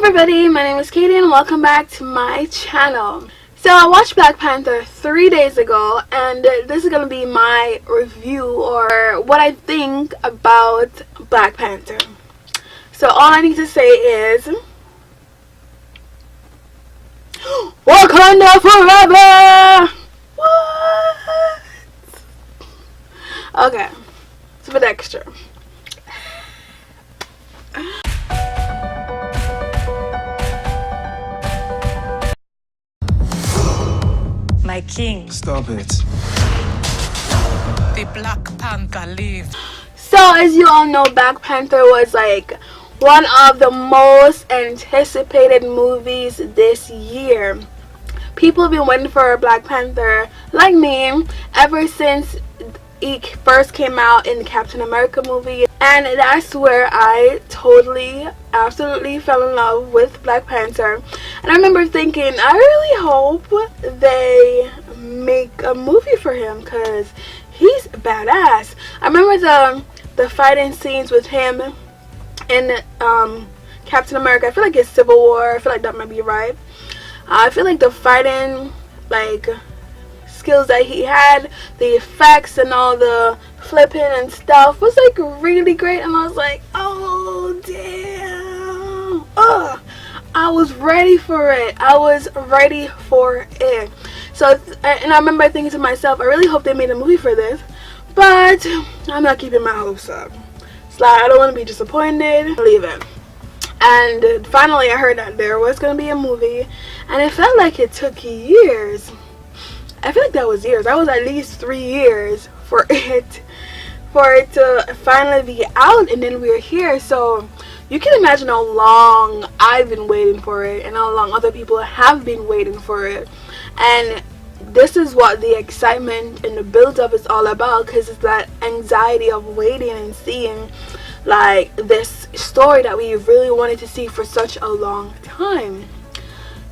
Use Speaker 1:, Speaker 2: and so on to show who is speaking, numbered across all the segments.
Speaker 1: everybody, my name is Katie and welcome back to my channel. So I watched Black Panther 3 days ago and this is going to be my review or what I think about Black Panther. So all I need to say is Wakanda forever! What? Okay, it's a bit extra.
Speaker 2: My king.
Speaker 3: Stop it.
Speaker 2: The Black Panther lives.
Speaker 1: So as you all know, Black Panther was like one of the most anticipated movies this year. People have been waiting for Black Panther, like me, ever since it first came out in the Captain America movie. And that's where I absolutely fell in love with Black Panther. And I remember thinking, I really hope they make a movie for him because he's badass. I remember the fighting scenes with him in Captain America. I feel like it's Civil War. I feel like that might be right. I feel like the fighting skills that he had, the effects and all the flipping and stuff was like really great, and I was like, oh damn, I was ready for it. So and I remember thinking to myself, I really hope they made a movie for this, but I'm not keeping my hopes up. It's like I don't want to be disappointed. Leave it. And finally I heard that there was going to be a movie, and it felt like it took years. I feel like that was years. That was at least 3 years for it to finally be out, and then we're here. So you can imagine how long I've been waiting for it and how long other people have been waiting for it. And this is what the excitement and the build-up is all about, because it's that anxiety of waiting and seeing like this story that we really wanted to see for such a long time.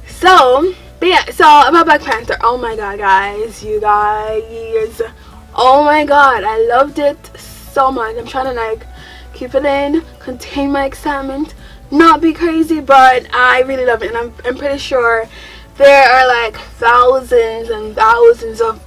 Speaker 1: So about Black Panther, oh my god, guys, oh my god, I loved it so much. I'm trying to like keep it in, contain my excitement, not be crazy, but I really love it. And I'm pretty sure there are like thousands and thousands of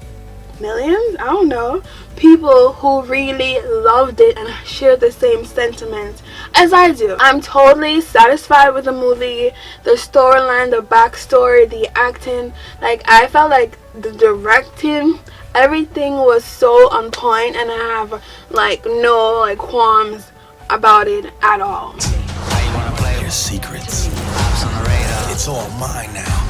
Speaker 1: millions, I don't know, people who really loved it and share the same sentiments as I do. I'm totally satisfied with the movie, the storyline, the backstory, the acting. Like I felt like the directing, everything was so on point, and I have like no like qualms about it at all.
Speaker 3: Your secrets. It's all mine now.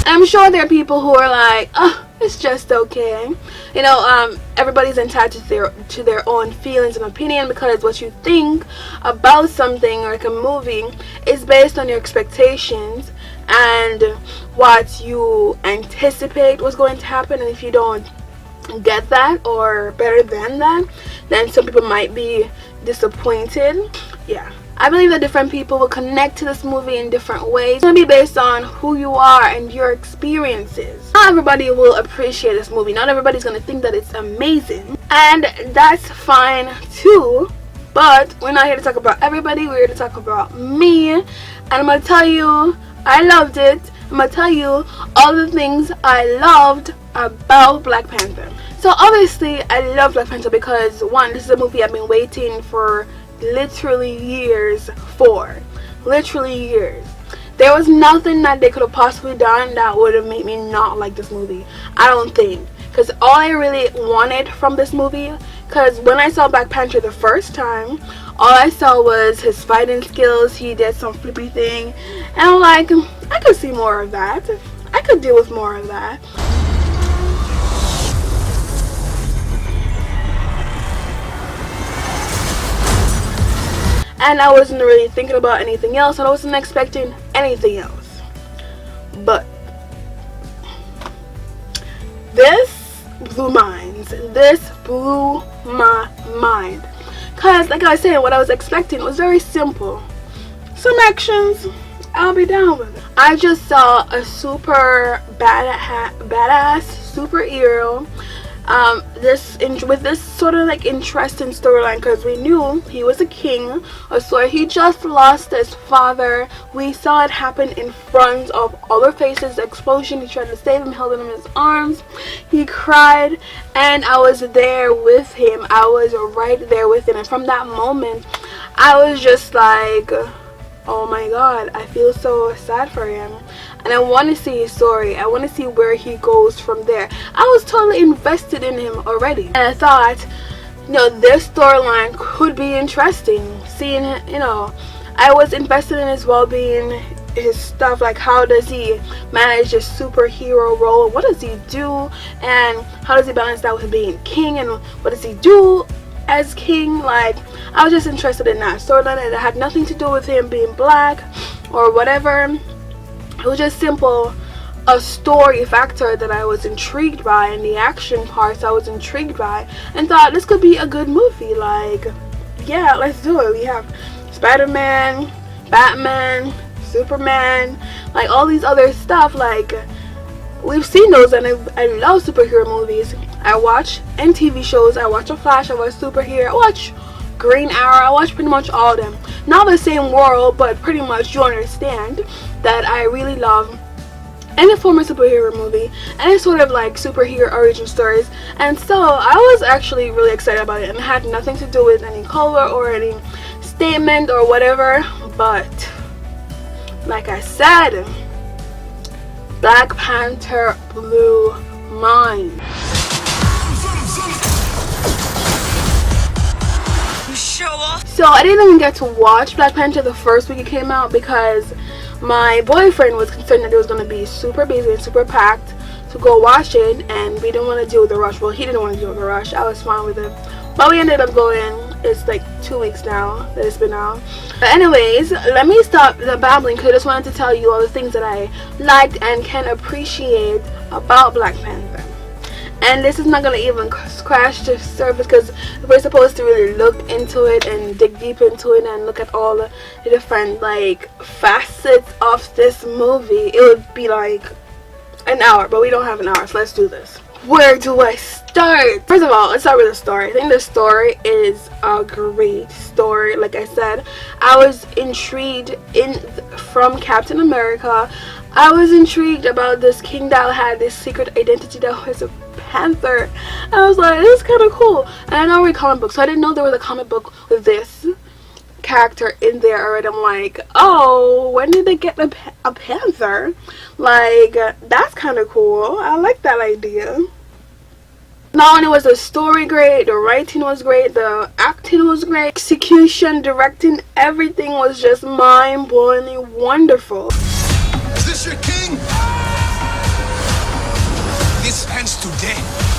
Speaker 1: I'm sure there are people who are like, oh, it's just okay. You know, everybody's entitled to their own feelings and opinion, because what you think about something like a movie is based on your expectations and what you anticipate was going to happen. And if you don't get that or better than that, then some people might be disappointed. Yeah, I believe that different people will connect to this movie in different ways. It's going to be based on who you are and your experiences. Not everybody will appreciate this movie. Not everybody's going to think that it's amazing. And that's fine too. But we're not here to talk about everybody. We're here to talk about me. And I'm going to tell you, I loved it. I'm going to tell you all the things I loved about Black Panther. So obviously I love Black Panther because, one, this is a movie I've been waiting for literally years for. Literally years. There was nothing that they could have possibly done that would have made me not like this movie. I don't think. Because all I really wanted from this movie, because when I saw Black Panther the first time, all I saw was his fighting skills. He did some flippy thing, and I'm like, I could see more of that. I could deal with more of that. And I wasn't really thinking about anything else, and I wasn't expecting anything else. But this blew minds. This blew my mind. Because, like I was saying, what I was expecting was very simple. Some actions, I'll be down with it. I just saw a super badass superhero with this sort of like interesting storyline, because we knew he was a king, so he just lost his father. We saw it happen in front of all our faces. The explosion, he tried to save him, held him in his arms, he cried, and I was there with him. I was right there with him, and from that moment I was just like, oh my god, I feel so sad for him, and I want to see his story. I want to see where he goes from there. I was totally invested in him already, and I thought, this storyline could be interesting. Seeing, I was invested in his well-being, his stuff, like how does he manage his superhero role, what does he do, and how does he balance that with being king, and what does he do as king. Like, I was just interested in that storyline, and it had nothing to do with him being black or whatever. It was just simple a story factor that I was intrigued by, and the action parts I was intrigued by, and thought this could be a good movie. Like, yeah, let's do it. We have Spider-Man, Batman, Superman, like all these other stuff. Like, we've seen those, and I love superhero movies. I watch and TV shows. I watch The Flash, I watch Superhero, I watch Green Arrow, I watch pretty much all of them. Not the same world, but pretty much you understand that I really love any form of superhero movie, any sort of like superhero origin stories. And so I was actually really excited about it, and it had nothing to do with any color or any statement or whatever. But like I said, Black Panther blew mine. So I didn't even get to watch Black Panther the first week it came out, because my boyfriend was concerned that it was going to be super busy and super packed to go watch it, and we didn't want to deal with the rush. Well, he didn't want to deal with the rush. I was fine with it, but we ended up going. It's like 2 weeks now that it's been out. But anyways, let me stop the babbling, because I just wanted to tell you all the things that I liked and can appreciate about Black Panther. And this is not going to even scratch the surface, because we're supposed to really look into it and dig deep into it and look at all the different like facets of this movie. It would be like an hour, but we don't have an hour, so let's do this. Where do I start? First of all, let's start with the story. I think the story is a great story. Like I said, I was intrigued from Captain America. I was intrigued about this king that had this secret identity that was a panther. I was like, this is kind of cool. And I know I read comic books, so I didn't know there was a comic book with this character in there already. I'm like, oh, when did they get a panther? Like, that's kind of cool. I like that idea. Not only was the story great, the writing was great, the acting was great, execution, directing, everything was just mind-blowingly wonderful.
Speaker 3: Is this your king? This ends today.